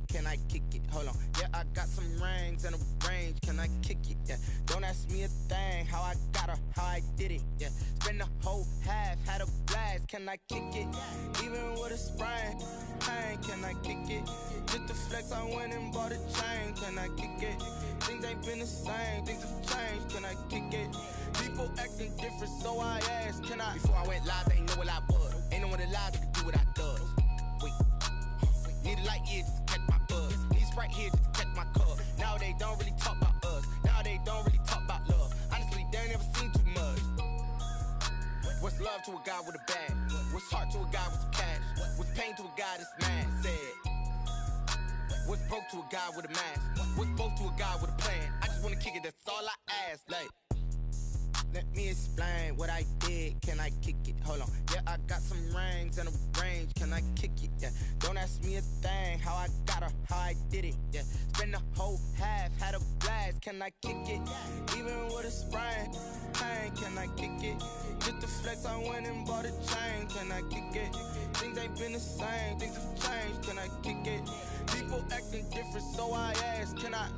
did, can I kick it? Hold on, yeah, I got some rings and a range, can I kick it? Yeah, don't ask me a thing, how I got her, how I did it. Yeah, spend the whole half, had a blast, can I kick it? Even with a sprain, pain, can I kick it? Just the flex, I went and bought a chain, can I kick it? Things ain't been the same, things have changed, can I kick it? People acting different, so I asked, can I? Before I went live, they ain't know what I was. Ain't no one alive that could do what I does. Wait, need a light here just to catch my buzz. Need Sprite here just to catch my cup. Now they don't really talk about us. Now they don't really talk about love. Honestly, they ain't never seen too much. What's love to a guy with a bag? What's heart to a guy with some cash? What's pain to a guy that's mad? Said. What's broke to a guy with a mask? What's broke to a guy with a plan? I just wanna kick it, that's all I ask. Like, let me explain what I did, can I kick it? Hold on, yeah, I got some rings and a range, can I kick it? Yeah, don't ask me a thing, how I got her, how I did it. Yeah, spend the whole half, had a blast, can I kick it? Even with a sprain, pain, can I kick it? Just the flex, I went and bought a chain, can I kick it? Things ain't been the same, things have changed, can I kick it? People acting different, so I asked, can I?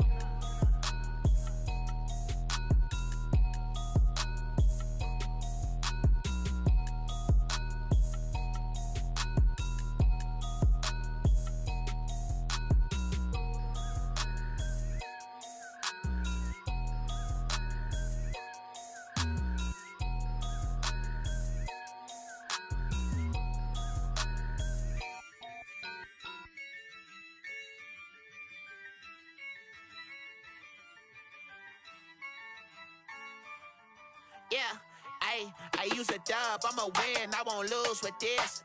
Yeah, I use a dub, I'ma win, I won't lose with this.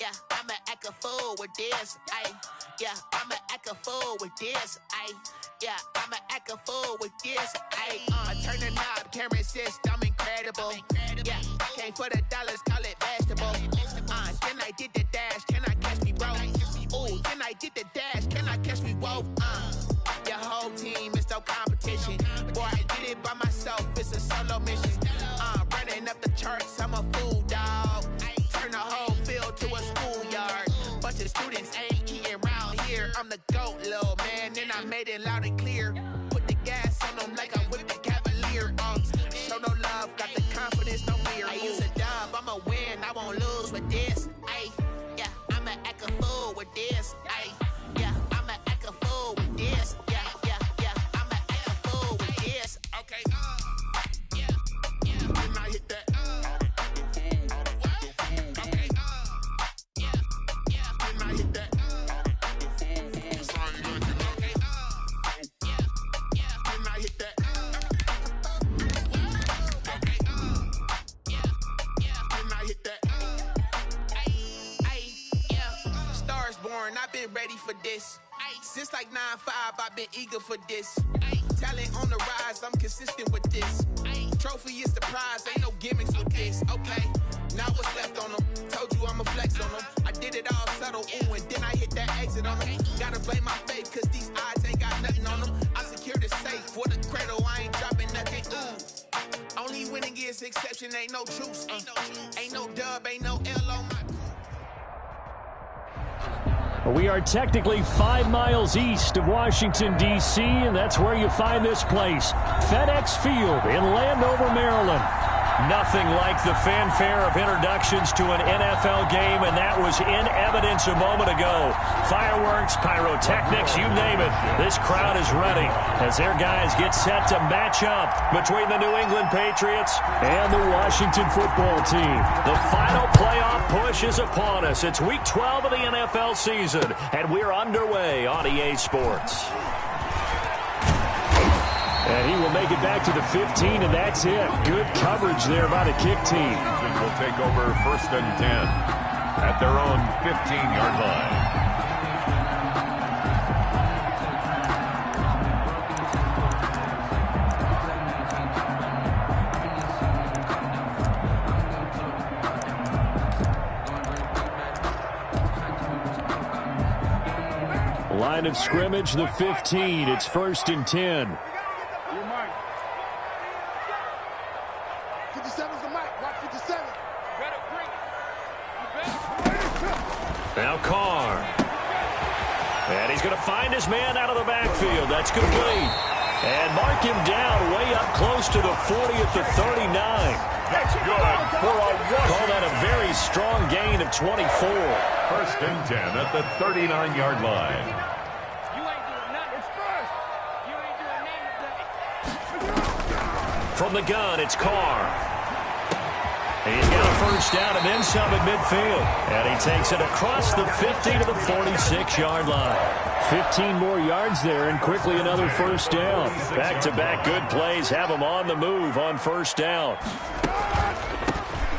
Yeah, I'ma act a fool with this. Yeah, I'ma act a fool with this. Yeah, I'ma act a fool with this. I turn the knob, can't resist, I'm incredible. Yeah, came for the dollars, call it vegetable. Then I did the dash, can I catch me, bro? Ooh, then I did the dash, can I catch me, whoa? Your whole team is no competition. Boy, I did it by myself, it's a solo mission. Running up the charts, I'm a fool, dog. Turn the whole field to a schoolyard. Bunch of students ain't eating round here. I'm the GOAT, little man, and I made it loud and clear. Put the gas on them like I whipped the Cavalier. Show no love, got the confidence, no fear. I use a dub, I'ma win, I won't lose with this. Yeah, I'ma act a fool with this. Yeah, I'ma act a fool with this. Yeah, I'ma act a fool with this. Okay, yeah, then I hit that. I've been ready for this. Since like 9-5, I've been eager for this. Talent on the rise, I'm consistent with this. Trophy is the prize, ain't no gimmicks with this. Okay, now what's left on them? Told you I'ma flex on them. I did it all subtle, ooh, and then I hit that exit on them. Gotta blame my faith, cause these odds ain't got nothing on them. I secured the safe for the cradle, I ain't dropping nothing, ooh. Only winning is exception, ain't no truce. Ain't no dub, ain't no L on my. We are technically 5 miles east of Washington, D.C., and that's where you find this place, FedEx Field in Landover, Maryland. Nothing like the fanfare of introductions to an NFL game, and that was in evidence a moment ago. Fireworks, pyrotechnics, you name it. This crowd is ready as their guys get set to match up between the New England Patriots and the Washington football team. The final playoff push is upon us. It's week 12 of the NFL season, and we're underway on EA Sports. And he will make it back to the 15, and that's it. Good coverage there by the kick team. Will take over 1st and 10 at their own 15-yard line. Line of scrimmage, the 15. It's 1st and 10. Now Carr. And he's going to find his man out of the backfield. That's complete. And mark him down way up close to the 40 at the 39. That's good for a Washington. Call that a very strong gain of 24. First and 10 at the 39-yard line. You ain't doing nothing. It's first. You ain't doing nothing today. From the gun, it's Carr. He's got a first down and then some at midfield. And he takes it across the 50 to the 46-yard line. 15 more yards there and quickly another first down. Back-to-back good plays have him on the move on first down.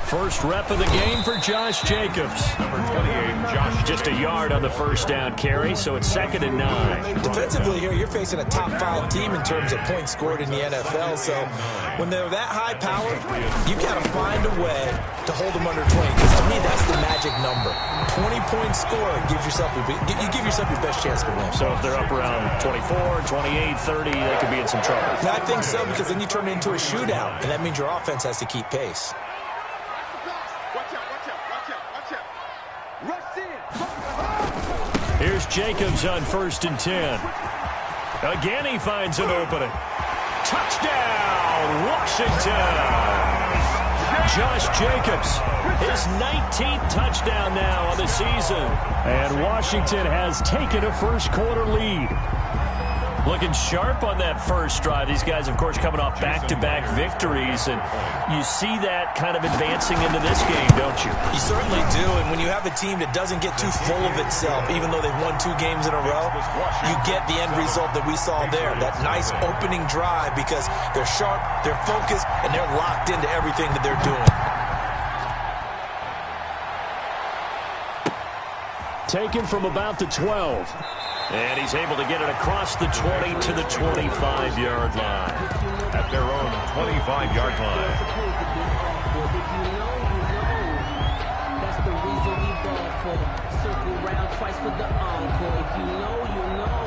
First rep of the game for Josh Jacobs. Number 28, Josh. Just a yard on the first down carry, so it's 2nd and 9. Defensively here, you're facing a top-5 team in terms of points scored in the NFL. So when they're that high powered, you got to find a way to hold them under 20. Because to me, that's the magic number. 20-point score gives yourself you give yourself your best chance to win. So if they're up around 24, 28, 30, they could be in some trouble. I think so, because then you turn it into a shootout, and that means your offense has to keep pace. Here's Jacobs on 1st and 10. Again, he finds an opening. Touchdown, Washington! Josh Jacobs, his 19th touchdown now on the season. And Washington has taken a first-quarter lead. Looking sharp on that first drive. These guys, of course, coming off back-to-back victories, and you see that kind of advancing into this game, don't you? You certainly do, and when you have a team that doesn't get too full of itself, even though they've won 2 games in a row, you get the end result that we saw there, that nice opening drive, because they're sharp, they're focused, and they're locked into everything that they're doing. Taken from about the 12. And he's able to get it across the 20 to the 25-yard line. At their own 25-yard line. That's the reason we ball for. Circle round twice for the encore. If you know, you know.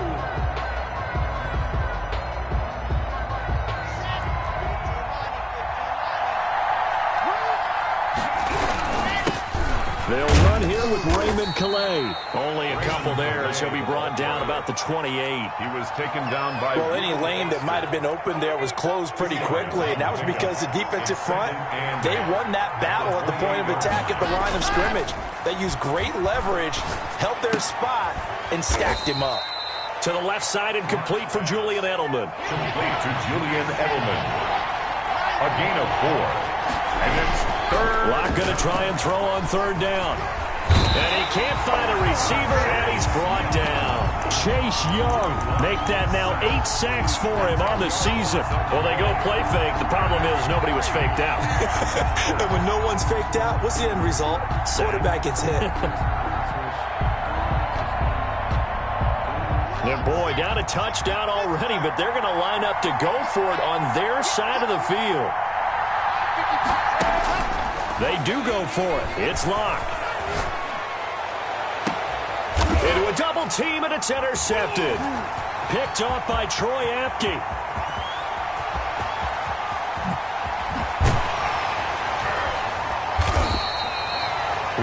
They'll run here with Raymond Calais. Only a couple there as he'll be brought down about the 28. He was taken down by... Well, any lane that might have been open there was closed pretty quickly, and that was because the defensive front, they won that battle at the point of attack at the line of scrimmage. They used great leverage, held their spot, and stacked him up. To the left side and complete for Julian Edelman. Complete to Julian Edelman. A gain of 4. And it's third. Locke going to try and throw on 3rd down. And he can't find a receiver, and he's brought down. Chase Young make that now 8 sacks for him on the season. Well, they go play fake. The problem is nobody was faked out. And when no one's faked out, what's the end result? Quarterback gets hit. And boy, down a touchdown already, but they're going to line up to go for it on their side of the field. They do go for it. It's Locke. Into a double team, and it's intercepted. Picked off by Troy Apke.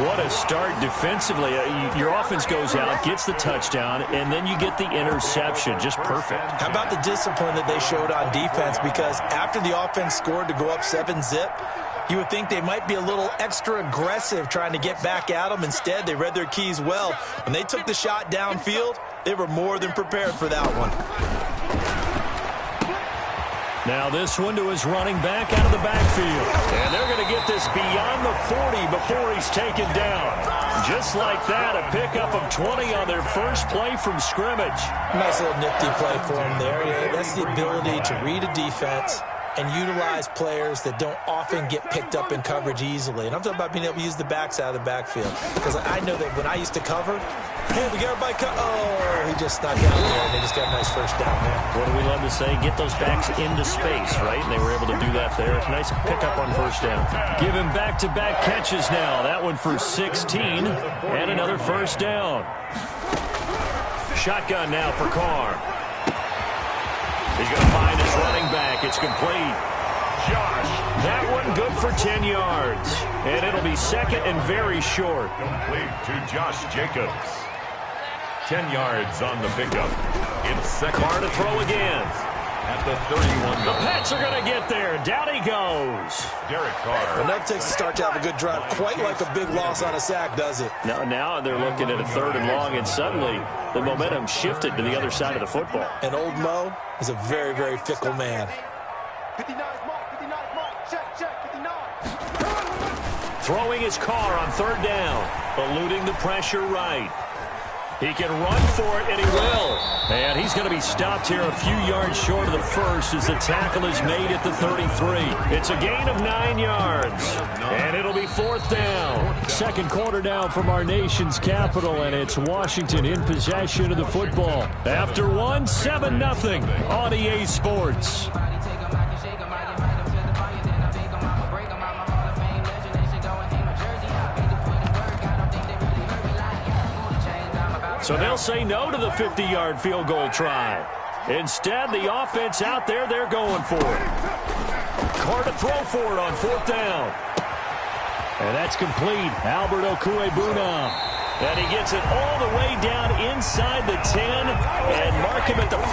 What a start defensively. Your offense goes out, gets the touchdown, and then you get the interception. Just perfect. How about the discipline that they showed on defense? Because after the offense scored to go up 7-zip, you would think they might be a little extra aggressive trying to get back at them. Instead, they read their keys well. When they took the shot downfield, they were more than prepared for that one. Now this one to his running back out of the backfield. And they're going to get this beyond the 40 before he's taken down. Just like that, a pickup of 20 on their first play from scrimmage. Nice little nifty play for him there. Yeah, that's the ability to read a defense and utilize players that don't often get picked up in coverage easily. And I'm talking about being able to use the backs out of the backfield. Because I know that when I used to cover, hey, we got everybody oh, he just snuck out there, and they just got a nice first down there. What do we love to say? Get those backs into space, right? And they were able to do that there. Nice pickup on first down. Give him back-to-back catches now. That one for 16, and another first down. Shotgun now for Carr. He's going to find his running back. It's complete. Josh. That one good for 10 yards. And it'll be second and very short. Complete to Josh Jacobs. 10 yards on the pickup. It's second. Carr to throw again. At the 31. The Pats are going to get there. Down he goes. Derek Carr. Well, that takes a start to have a good drive. Quite like a big loss on a sack, does it? Now they're looking at a 3rd and long, and suddenly the momentum shifted to the other side of the football. And old Mo is a very, very fickle man. 59 mark, check, 59. Throwing his Carr on 3rd down, eluding the pressure right. He can run for it, and he will. And he's going to be stopped here a few yards short of the first as the tackle is made at the 33. It's a gain of 9 yards, and it'll be 4th down. Second quarter now from our nation's capital, and it's Washington in possession of the football. After 7-0 on EA Sports. So they'll say no to the 50-yard field goal try. Instead, the offense out there, they're going for it. Carr to throw for it on 4th down. And that's complete. Albert Okwuegbunam. And he gets it all the way down inside the 10 and mark him at the 5.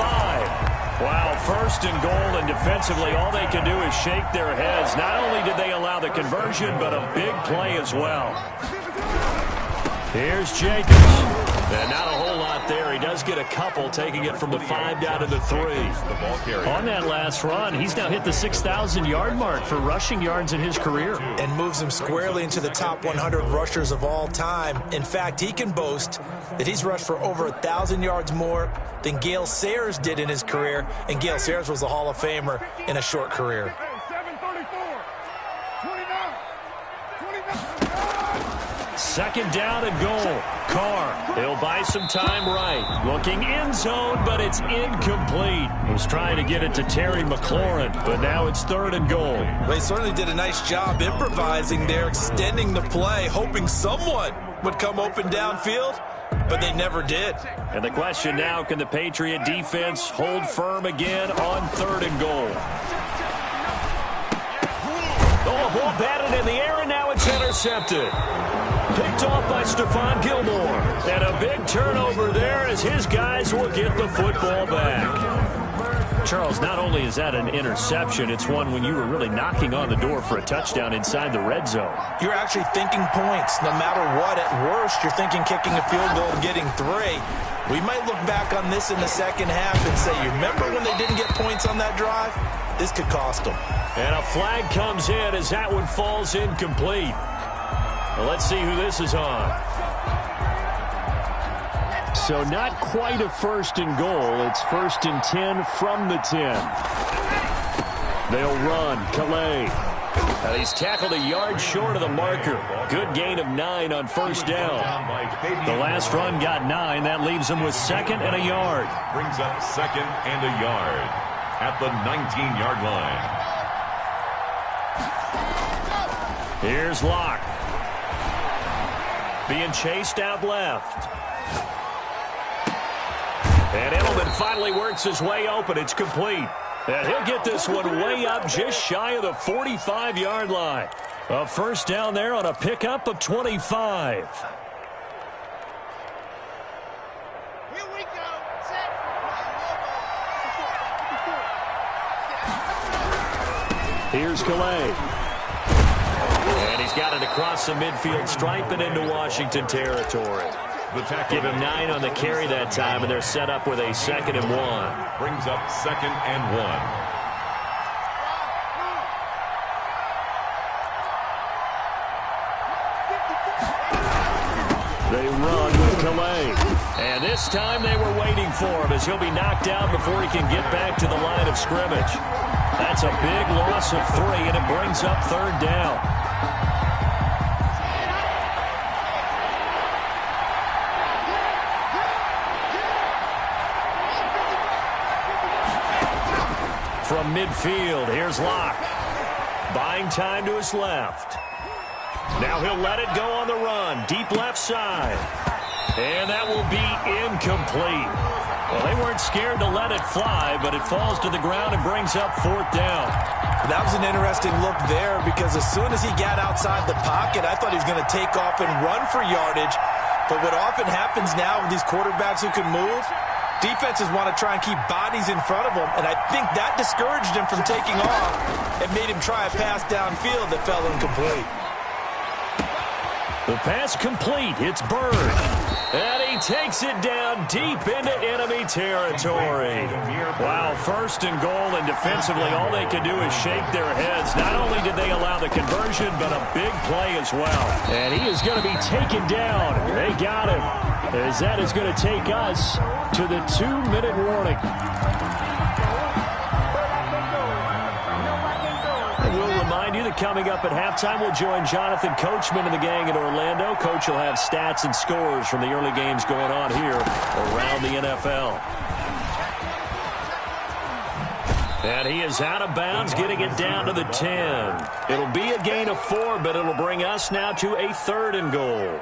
Wow, 1st and goal, and defensively all they can do is shake their heads. Not only did they allow the conversion, but a big play as well. Here's Jacobs. And not a whole lot there. He does get a couple, taking it from the 5 down to the 3. On that last run, he's now hit the 6,000-yard mark for rushing yards in his career. And moves him squarely into the top 100 rushers of all time. In fact, he can boast that he's rushed for over 1,000 yards more than Gale Sayers did in his career. And Gale Sayers was a Hall of Famer in a short career. 2nd down and goal. Carr, he'll buy some time right. Looking end zone, but it's incomplete. Was trying to get it to Terry McLaurin, but now it's 3rd and goal. They certainly did a nice job improvising there, extending the play, hoping someone would come open downfield, but they never did. And the question now, can the Patriot defense hold firm again on 3rd and goal? Oh, a ball batted in the air, and now it's intercepted. Picked off by Stephon Gilmore. And a big turnover there as his guys will get the football back. Charles, not only is that an interception, it's one when you were really knocking on the door for a touchdown inside the red zone. You're actually thinking points. No matter what, at worst, you're thinking kicking a field goal and getting 3. We might look back on this in the second half and say, you remember when they didn't get points on that drive? This could cost them. And a flag comes in as that one falls incomplete. Well, let's see who this is on. So not quite a 1st and goal. It's 1st and 10 from the 10. They'll run. Calais. He's tackled a yard short of the marker. Good gain of 9 on 1st down. The last run got 9. That leaves him with 2nd and a yard. Brings up 2nd and a yard at the 19-yard line. Here's Locke. Being chased out left. And Edelman finally works his way open. It's complete. And he'll get this one way up just shy of the 45-yard line. A 1st down there on a pickup of 25. Here we go. Set. Here's Calais. And he's got it across the midfield stripe and into Washington territory. Give him 9 on the carry that time, and they're set up with a 2nd and 1. Brings up 2nd and 1. They run with Calais. And this time they were waiting for him as he'll be knocked out before he can get back to the line of scrimmage. That's a big loss of 3, and it brings up 3rd down. From midfield, here's Locke. Buying time to his left. Now he'll let it go on the run. Deep left side. And that will be incomplete. Well, they weren't scared to let it fly, but it falls to the ground and brings up 4th down. That was an interesting look there because as soon as he got outside the pocket, I thought he was going to take off and run for yardage. But what often happens now with these quarterbacks who can move, defenses want to try and keep bodies in front of them, and I think that discouraged him from taking off and made him try a pass downfield that fell incomplete. The pass complete. It's Bird. And he takes it down deep into enemy territory. Wow, first and goal, and defensively all they can do is shake their heads. Not only did they allow the conversion, but a big play as well. And he is going to be taken down. They got him. As that is going to take us to the 2-minute warning. We'll remind you that coming up at halftime, we'll join Jonathan Coachman and the gang in Orlando. Coach will have stats and scores from the early games going on here around the NFL. And he is out of bounds, getting it down to the 10. It'll be a gain of 4, but it'll bring us now to a 3rd and goal.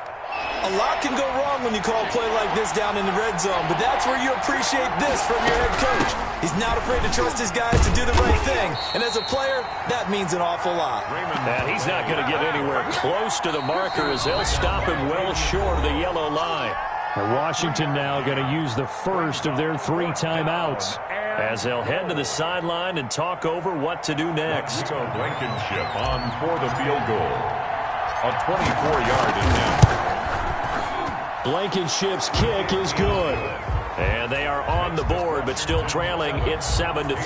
A lot can go wrong when you call a play like this down in the red zone, but that's where you appreciate this from your head coach. He's not afraid to trust his guys to do the right thing, and as a player, that means an awful lot. And he's not going to get anywhere close to the marker as they'll stop him well short of the yellow line. And Washington now going to use the first of their 3 timeouts as they'll head to the sideline and talk over what to do next. Blankenship on for the field goal. A 24-yard attempt. Blankenship's kick is good. And they are on the board, but still trailing. It's 7-3.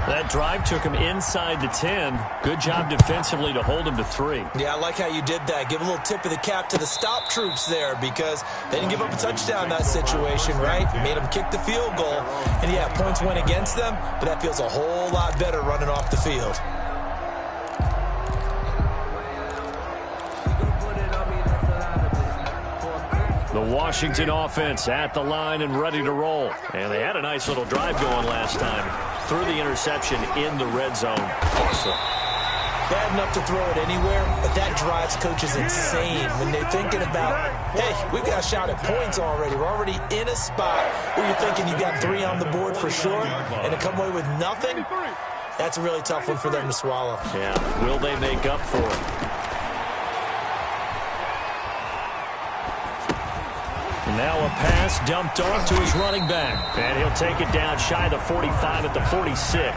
That drive took him inside the 10. Good job defensively to hold him to 3. Yeah, I like how you did that. Give a little tip of the cap to the stop troops there because they didn't give up a touchdown in that situation, right? Made them kick the field goal. And, yeah, points went against them, but that feels a whole lot better running off the field. The Washington offense at the line and ready to roll. And they had a nice little drive going last time. Threw the interception in the red zone. Awesome. Bad enough to throw it anywhere, but that drives coaches insane when they're thinking about, hey, we've got a shot at points already. We're already in a spot where you're thinking you got 3 on the board for sure, and to come away with nothing, that's a really tough one for them to swallow. Yeah, will they make up for it? Now a pass dumped off to his running back. And he'll take it down shy of the 45 at the 46.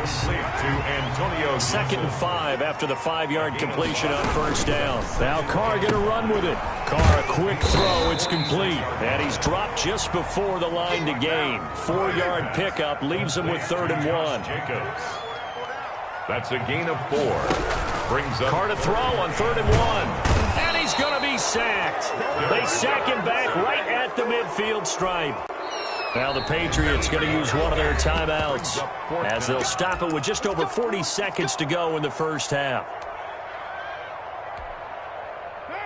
2nd and 5 after the 5-yard completion on first down. Now Carr going to run with it. Carr, a quick throw. It's complete. And he's dropped just before the line to gain. 4-yard pickup leaves him with 3rd and 1. That's a gain of 4. Brings up Carr to throw on 3rd and 1. And he's going to be sacked. They sack him back right at the midfield stripe. Now the Patriots going to use one of their timeouts as they'll stop it with just over 40 seconds to go in the first half.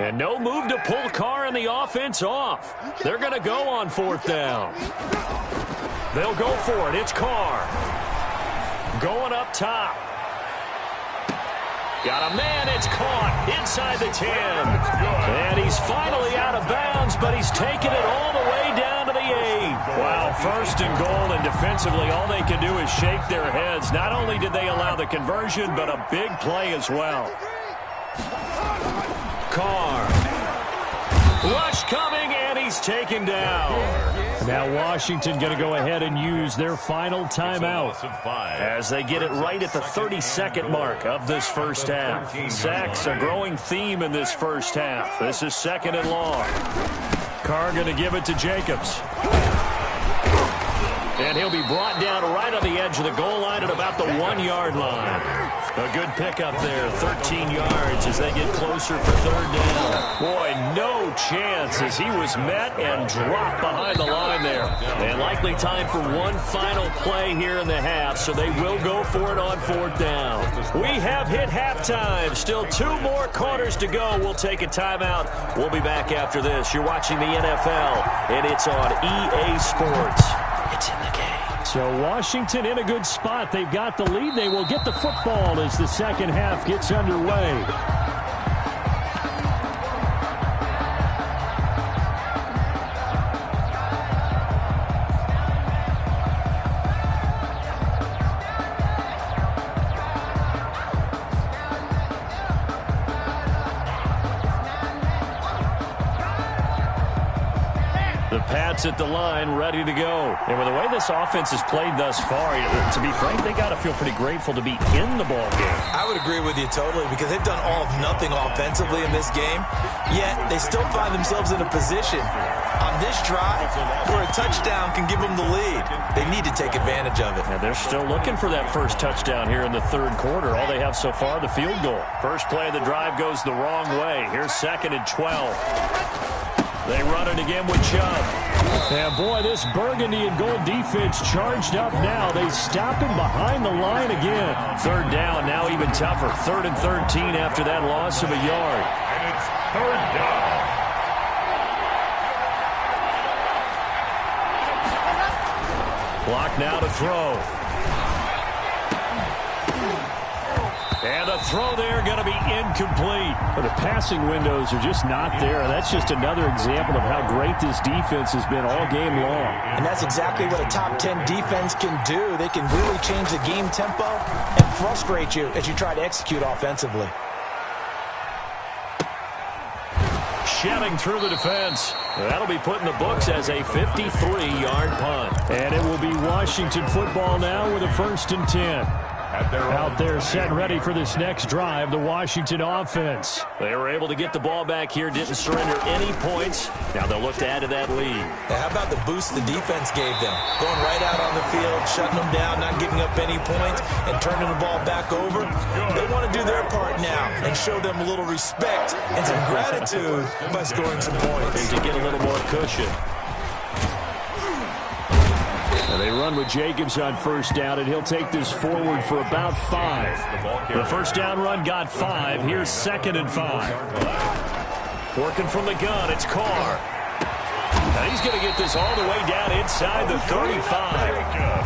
And no move to pull Carr and the offense off. They're going to go on 4th down. They'll go for it. It's Carr. Going up top. Got a man, it's caught inside the 10. And he's finally out of bounds, but he's taken it all the way down to the 8. Wow, 1st and goal, and defensively all they can do is shake their heads. Not only did they allow the conversion, but a big play as well. Carr. Rush coming, and he's taken down. Now Washington going to go ahead and use their final timeout as they get it right at the 32nd mark of this first half. Sacks a growing theme in this first half. This is 2nd and long. Carr going to give it to Jacobs. And he'll be brought down right on the edge of the goal line at about the 1-yard line. A good pickup there, 13 yards as they get closer for 3rd down. Boy, no chance as he was met and dropped behind the line there. And likely time for one final play here in the half, so they will go for it on 4th down. We have hit halftime. Still 2 more quarters to go. We'll take a timeout. We'll be back after this. You're watching the NFL, and it's on EA Sports. It's in the game. So Washington in a good spot. They've got the lead. They will get the football as the second half gets underway. The Pats at the line, ready to go. And with the way this offense has played thus far, to be frank, they got to feel pretty grateful to be in the ball game. I would agree with you totally because they've done all of nothing offensively in this game, yet they still find themselves in a position on this drive where a touchdown can give them the lead. They need to take advantage of it. And they're still looking for that first touchdown here in the third quarter. All they have so far, the field goal. First play of the drive goes the wrong way. Here's 2nd and 12. They run it again with Chubb. And boy, this burgundy and gold defense charged up now. They stop him behind the line again. 3rd down, now even tougher. 3rd and 13 after that loss of a yard. And it's 3rd down. Clock now to throw. And the throw there going to be incomplete. But the passing windows are just not there. That's just another example of how great this defense has been all game long. And that's exactly what a top 10 defense can do. They can really change the game tempo and frustrate you as you try to execute offensively. Shelling through the defense. That'll be put in the books as a 53-yard punt. And it will be Washington football now with a 1st and 10. Out there set and ready for this next drive, the Washington offense. They were able to get the ball back here, didn't surrender any points. Now they'll look to add to that lead. Now, how about the boost the defense gave them? Going right out on the field, shutting them down, not giving up any points, and turning the ball back over. They want to do their part now and show them a little respect and some gratitude by scoring some points. And to get a little more cushion. And they run with Jacobs on 1st down, and he'll take this forward for about 5. The 1st down run got 5. Here's 2nd and 5. Working from the gun, it's Carr. Now he's going to get this all the way down inside the 35.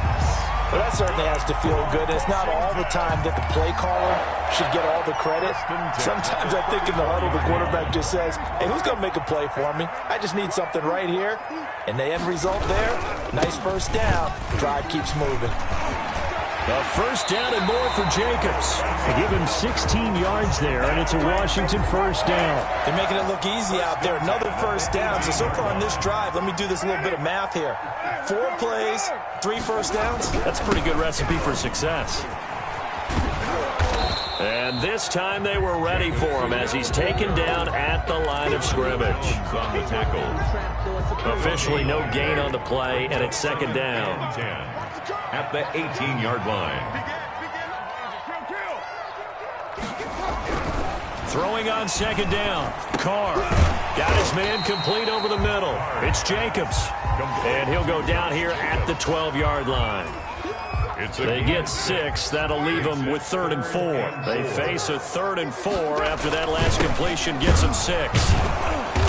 Well, that certainly has to feel good. It's not all the time that the play caller should get all the credit. Sometimes I think in the huddle, the quarterback just says, hey, who's going to make a play for me? I just need something right here. And the end result there, nice 1st down. Drive keeps moving. A 1st down and more for Jacobs. They give him 16 yards there, and it's a Washington 1st down. They're making it look easy out there. Another 1st down. So far on this drive, let me do this little bit of math here. 4 plays, 3 1st downs. That's a pretty good recipe for success. And this time they were ready for him as he's taken down at the line of scrimmage. On the tackle. Officially no gain on the play, and it's 2nd down. At the 18-yard line. Throwing on 2nd down. Carr got his man complete over the middle. It's Jacobs. And he'll go down here at the 12-yard line. They get 6. That'll leave them with 3rd and 4. They face a 3rd and 4 after that last completion gets them 6.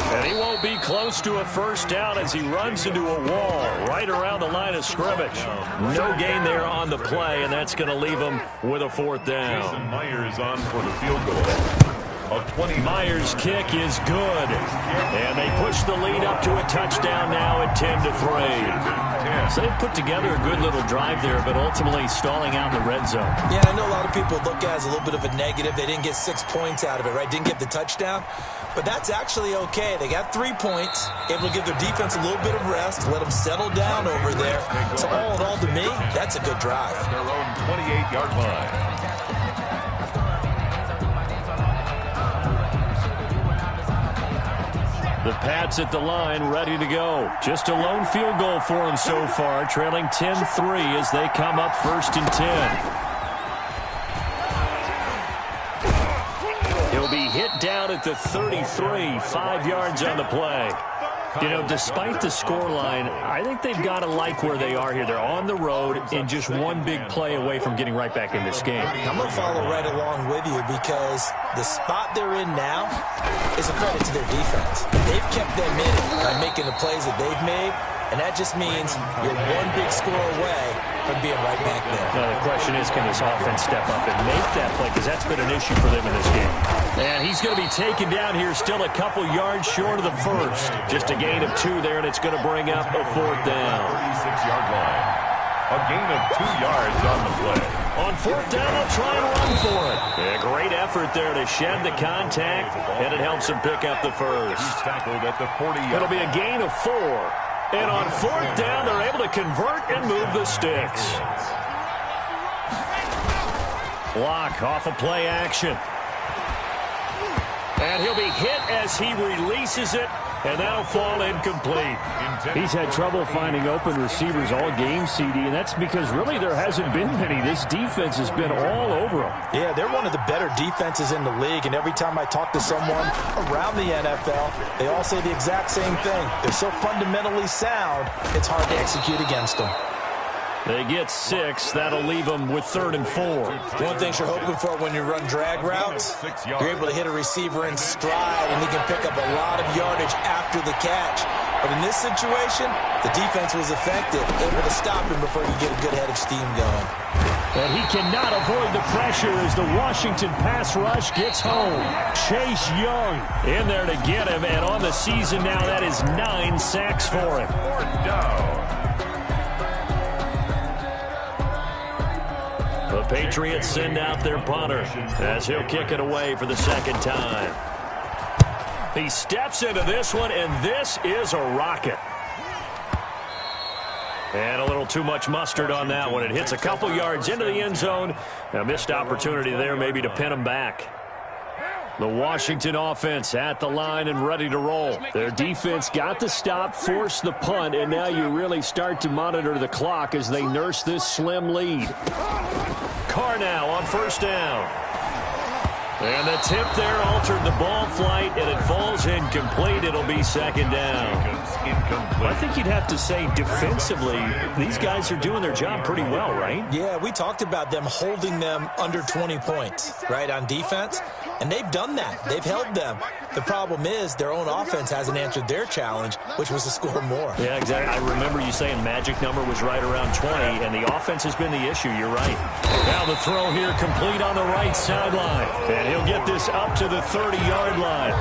And he won't be close to a 1st down as he runs into a wall right around the line of scrimmage. No gain there on the play, and that's going to leave him with a 4th down. Jason Myers on for the field goal. Myers' kick is good. And they push the lead up to a touchdown now at 10-3. So they put together a good little drive there, but ultimately stalling out in the red zone. Yeah, I know a lot of people look at it as a little bit of a negative. They didn't get 6 points out of it, right? Didn't get the touchdown. But that's actually okay. They got 3 points, able to give their defense a little bit of rest, let them settle down over there. So all in all, to me, that's a good drive. Their own 28-yard line. The Pats at the line, ready to go. Just a lone field goal for them so far, trailing 10-3 as they come up 1st and 10. He'll be hit down at the 33, 5 yards on the play. You know, despite the scoreline, I think they've got to like where they are here. They're on the road and just one big play away from getting right back in this game. I'm going to follow right along with you because the spot they're in now is a credit to their defense. They've kept them in it by making the plays that they've made, and that just means you're one big score away from being right back there. Now the question is, can this offense step up and make that play? Because that's been an issue for them in this game. And he's going to be taken down here, still a couple yards short of the 1st. Just a gain of 2 there, and it's going to bring up a 4th down. 36-yard line. A gain of 2 yards on the play. On 4th down, they'll try and run for it. A great effort there to shed the contact, and it helps him pick up the 1st. He's tackled at the 40-yard line. It'll be a gain of 4. And on fourth down, they're able to convert and move the sticks. Block off of play action. And he'll be hit as he releases it, and that'll fall incomplete. He's had trouble finding open receivers all game, CD, and that's because really there hasn't been many. This defense has been all over them. Yeah, they're one of the better defenses in the league, and every time I talk to someone around the NFL, they all say the exact same thing. They're so fundamentally sound, it's hard to execute against them. They get 6. That'll leave them with 3rd and 4. One thing you're hoping for when you run drag routes, you're able to hit a receiver in stride, and he can pick up a lot of yardage after the catch. But in this situation, the defense was effective, able to stop him before he could get a good head of steam going. And he cannot avoid the pressure as the Washington pass rush gets home. Chase Young in there to get him, and on the season now, that is 9 sacks for him. 4th down. The Patriots send out their punter as he'll kick it away for the second time. He steps into this one, and this is a rocket. And a little too much mustard on that one. It hits a couple yards into the end zone. A missed opportunity there maybe to pin him back. The Washington offense at the line and ready to roll. Their defense got the stop, forced the punt, and now you really start to monitor the clock as they nurse this slim lead. Carr now on 1st down. And the tip there altered the ball flight, and it falls incomplete. It'll be 2nd down. I think you'd have to say defensively, these guys are doing their job pretty well, right? Yeah, we talked about them holding them under 20 points, right, on defense. And they've done that. They've held them. The problem is their own offense hasn't answered their challenge, which was to score more. Yeah, exactly. I remember you saying magic number was right around 20, and the offense has been the issue. You're right. Now the throw here complete on the right sideline. And he'll get this up to the 30-yard line.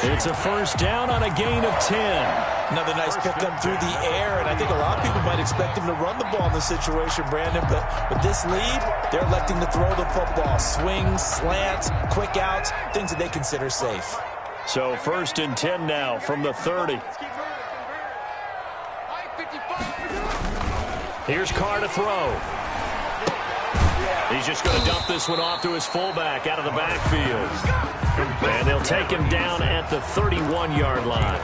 It's a 1st down on a gain of 10. Another nice pickup through the air, and I think a lot of people might expect him to run the ball in this situation, Brandon, but with this lead, they're electing to throw the football. Swings, slants, quick outs, things that they consider safe. So 1st and 10 now from the 30. Here's Carr to throw. He's just going to dump this one off to his fullback out of the backfield. And they'll take him down at the 31-yard line.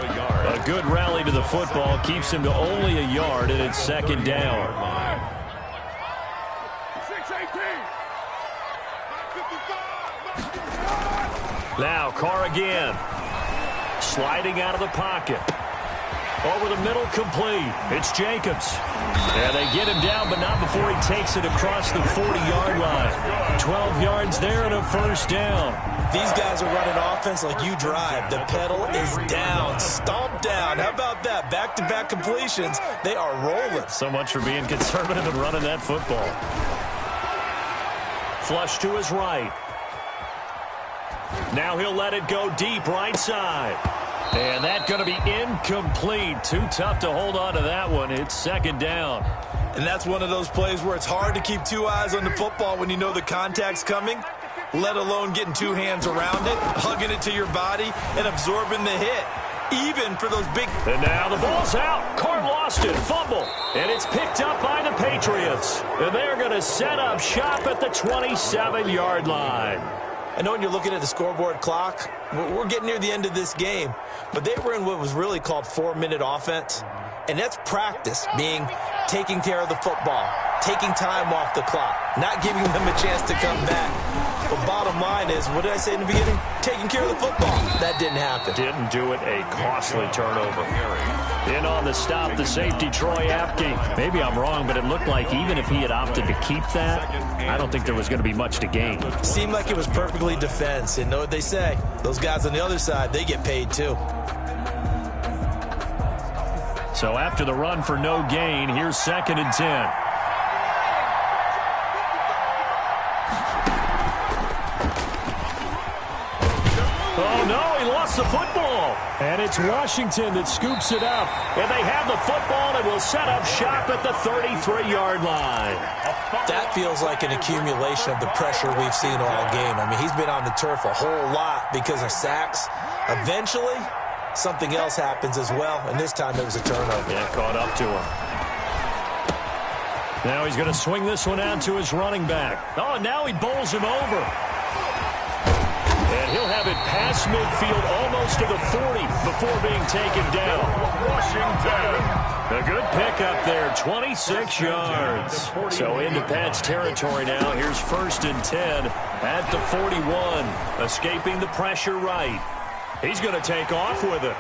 A good rally to the football keeps him to only a yard, and it's 2nd down. Now Carr again. Sliding out of the pocket. Over the middle, complete. It's Jacobs. And they get him down, but not before he takes it across the 40-yard line. 12 yards there and a 1st down. These guys are running offense like you drive. The pedal is down, stomped down. How about that? Back-to-back completions. They are rolling. So much for being conservative and running that football. Flush to his right. Now he'll let it go deep right side. And that's going to be incomplete. Too tough to hold on to that one. It's 2nd down. And that's one of those plays where it's hard to keep 2 eyes on the football when you know the contact's coming, let alone getting 2 hands around it, hugging it to your body, and absorbing the hit, even for those big... And now the ball's out. Carr lost it. Fumble. And it's picked up by the Patriots. And they're going to set up shop at the 27-yard line. I know when you're looking at the scoreboard clock, we're getting near the end of this game, but they were in what was really called 4-minute offense, and that's practice, meaning taking care of the football, taking time off the clock, not giving them a chance to come back. But bottom line is, what did I say in the beginning? Taking care of the football. That didn't happen. Didn't do it. A costly turnover. In on the stop, the safety, Troy Apke. Maybe I'm wrong, but it looked like even if he had opted to keep that, I don't think there was going to be much to gain. Seemed like it was perfectly defense. And know what they say? Those guys on the other side, they get paid too. So after the run for no gain, here's 2nd and 10. Oh, no, he lost the football. And it's Washington that scoops it up. And they have the football and will set up shop at the 33-yard line. That feels like an accumulation of the pressure we've seen all game. I mean, he's been on the turf a whole lot because of sacks. Eventually, something else happens as well, and this time it was a turnover. Yeah, caught up to him. Now he's going to swing this one out to his running back. Oh, and now he bowls him over. And he'll have it past midfield almost to the 40 before being taken down. Washington. A good pickup there, 26 yards. So into Pat's territory now. Here's 1st and 10 at the 41. Escaping the pressure right. He's going to take off with it.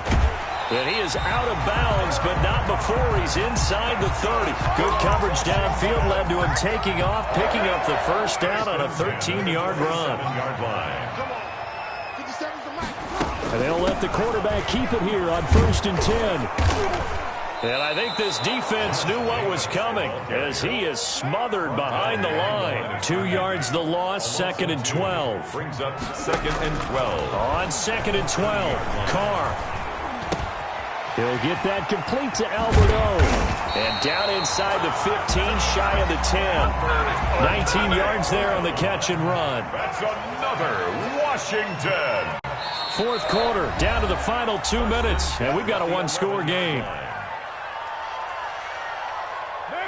And he is out of bounds, but not before he's inside the 30. Good coverage downfield led to him taking off, picking up the first down on a 13-yard run. And they'll let the quarterback keep it here on 1st and 10. And I think this defense knew what was coming as he is smothered behind the line. 2 yards the loss, 2nd and 12. Brings up 2nd and 12. On 2nd and 12, Carr. He'll get that complete to Alberto. And down inside the 15, shy of the 10. 19 yards there on the catch and run. That's another Washington. 4th quarter, down to the final 2 minutes. And we've got a one-score game.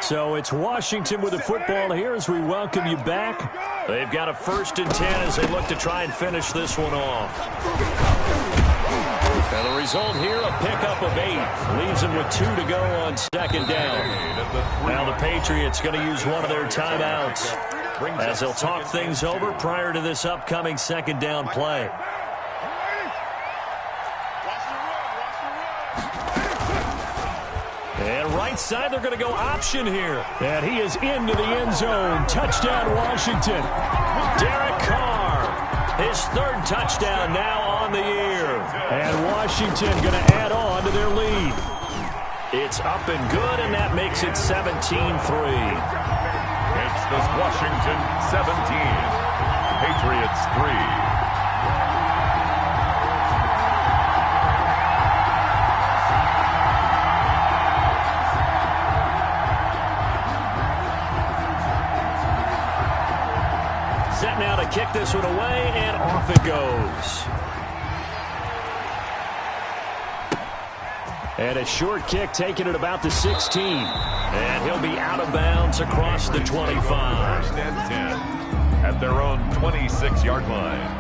So it's Washington with the football here as we welcome you back. They've got a 1st and 10 as they look to try and finish this one off. And the result here, a pickup of 8. Leaves them with 2 to go on 2nd down. Now the Patriots going to use one of their timeouts as they'll talk things over prior to this upcoming 2nd down play. And right side, they're going to go option here. And he is into the end zone. Touchdown, Washington. Derek Carr, his 3rd touchdown now on the year. And Washington going to add on to their lead. It's up and good, and that makes it 17-3. Makes this Washington 17. Patriots 3. Now to kick this one away, and off it goes. And a short kick taken at about the 16. And he'll be out of bounds across the 25. 1st and 10 at their own 26-yard line.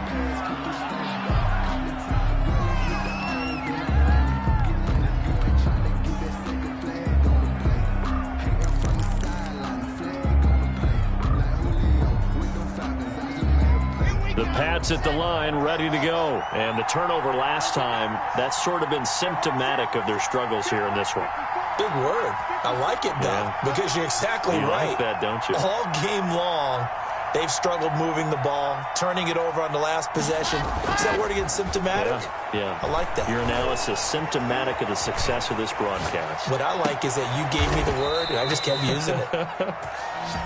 The Pats at the line, ready to go. And the turnover last time, that's sort of been symptomatic of their struggles here in this one. Big word. I like it, though, because you're exactly right. You like that, don't you? All game long, they've struggled moving the ball, turning it over on the last possession. Is that word again, symptomatic? Yeah. I like that. Your analysis, symptomatic of the success of this broadcast. What I like is that you gave me the word, and I just kept using it.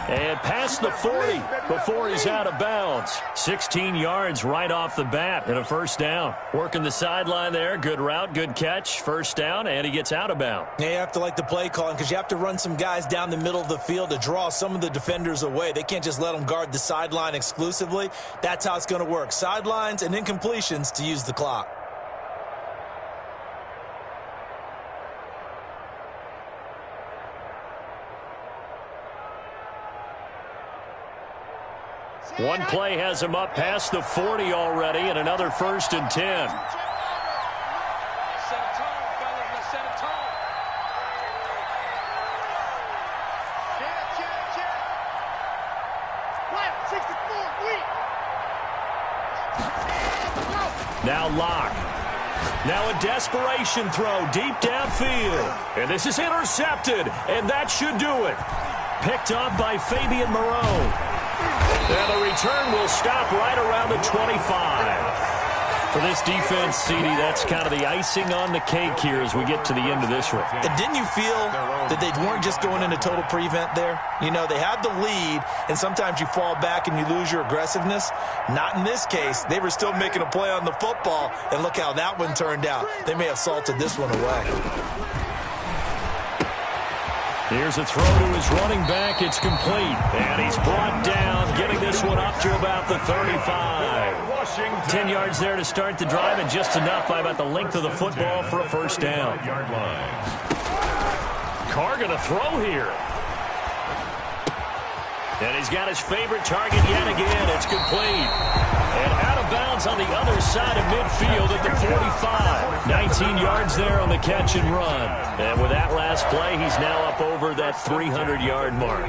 And past the 40 before he's out of bounds. 16 yards right off the bat and a 1st down. Working the sideline there. Good route, good catch. 1st down, and he gets out of bounds. Yeah, you have to like the play calling because you have to run some guys down the middle of the field to draw some of the defenders away. They can't just let them guard the sideline exclusively. That's how it's going to work. Sidelines and incompletions to use the clock. One play has him up past the 40 already, and another 1st and 10. Now Locke. Now a desperation throw deep downfield. And this is intercepted, and that should do it. Picked up by Fabian Moreau. And the return will stop right around the 25. For this defense, CD, that's kind of the icing on the cake here as we get to the end of this one. And didn't you feel that they weren't just going into total prevent there? You know, they had the lead, and sometimes you fall back and you lose your aggressiveness. Not in this case. They were still making a play on the football, and look how that one turned out. They may have salted this one away. Here's a throw to his running back. It's complete. And he's brought down, getting this one up to about the 35. Washington. 10 yards there to start the drive, and just enough by about the length of the football for a first down. Yard line. Carr going to throw here. And he's got his favorite target yet again. It's complete. And out of bounds on the other side of midfield at the 45. 19 yards there on the catch and run. And with that last play, he's now up over that 300-yard mark.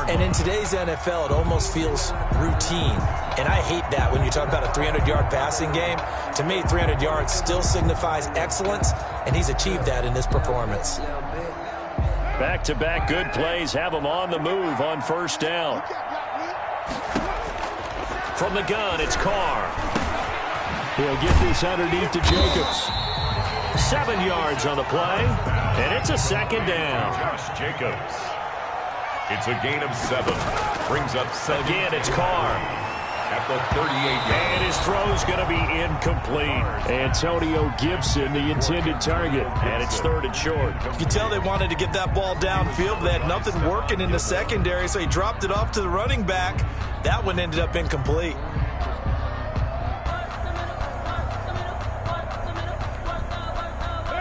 And in today's NFL, it almost feels routine. And I hate that when you talk about a 300-yard passing game. To me, 300 yards still signifies excellence, and he's achieved that in this performance. Back-to-back good plays have him on the move on first down. From the gun, it's Carr. He'll get this underneath to Jacobs. 7 yards on the play, and it's a second down. Josh Jacobs. It's a gain of 7. Brings up 7. Again, it's Carr. At the 38-yard. And his throw's going to be incomplete. Antonio Gibson, the intended target, and it's 3rd and short. You can tell they wanted to get that ball downfield. They had nothing working in the secondary, so he dropped it off to the running back. That one ended up incomplete.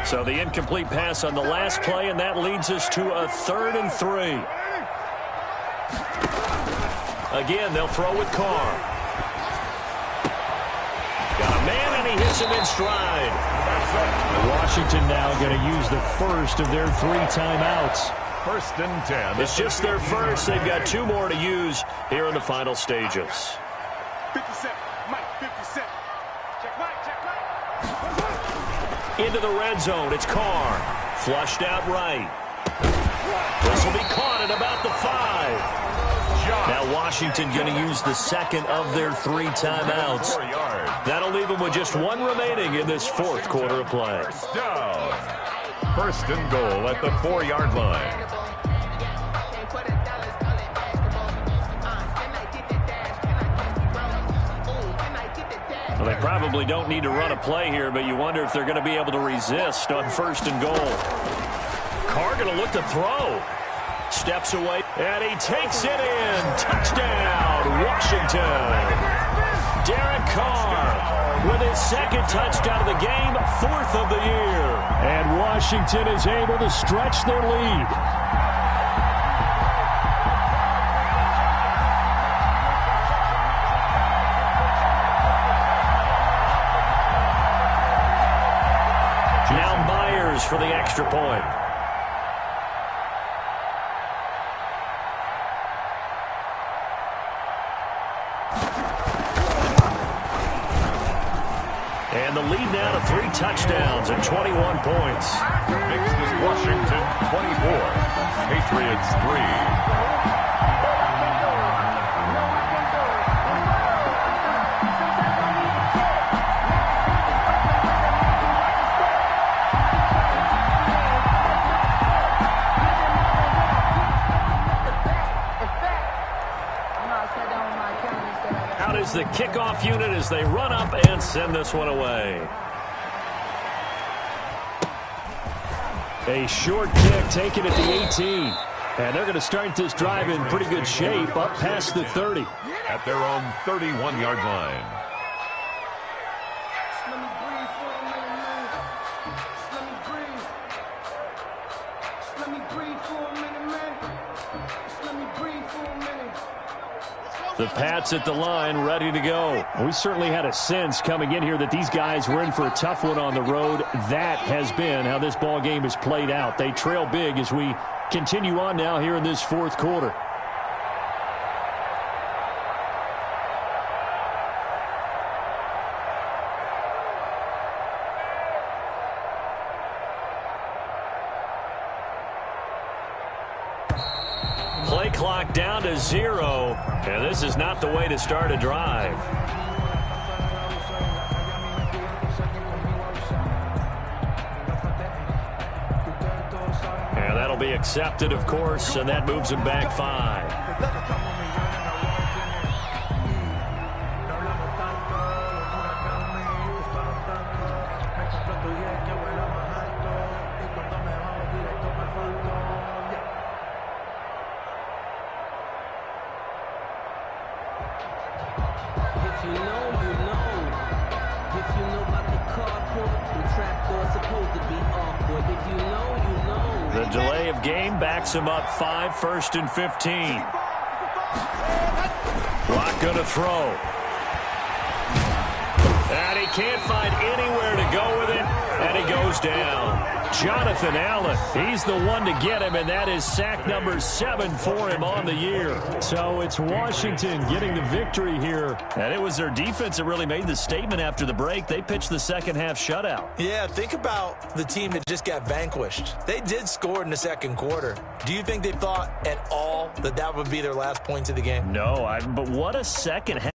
So the incomplete pass on the last play, and that leads us to a 3rd and 3. Again, they'll throw with Carr. Got a man, and he hits him in stride. Washington now going to use the first of their 3 timeouts. 1st and 10. It's just their first. They've got 2 more to use here in the final stages. 57, Mike, 57. Check Mike. Into the red zone. It's Carr. Flushed out right. This will be caught at about the 5. Now Washington going to use the second of their 3 timeouts. That'll leave them with just 1 remaining in this 4th quarter of play. First down. 1st and goal at the 4-yard line. Well, they probably don't need to run a play here, but you wonder if they're going to be able to resist on 1st and goal. Carr going to look to throw. Steps away, and he takes it in. Touchdown, Washington. Derek Carr with his 2nd touchdown of the game, 4th of the year. And Washington is able to stretch their lead. Now Myers for the extra point. And the lead now to 3 touchdowns and 21 points. Next is Washington 24, Patriots 3. Out is the kickoff unit as they run up and send this one away. A short kick taken at the 18. And they're going to start this drive in pretty good shape up past the 30. At their own 31-yard line. The Pats at the line, ready to go. We certainly had a sense coming in here that these guys were in for a tough one on the road. That has been how this ball game has played out. They trail big as we continue on now here in this 4th quarter. Play clock down to 0, and this is not the way to start a drive. And that'll be accepted, of course, and that moves him back 5. If you know, you know. The delay of game backs him up 5, 1st and 15. Block going to throw. And he can't find anywhere to go with it, and he goes down. Jonathan Allen, he's the one to get him, and that is sack number 7 for him on the year. So it's Washington getting the victory here. And it was their defense that really made the statement after the break. They pitched the second half shutout. Yeah, think about the team that just got vanquished. They did score in the second quarter. Do you think they thought at all that that would be their last points of the game? No, but what a second half.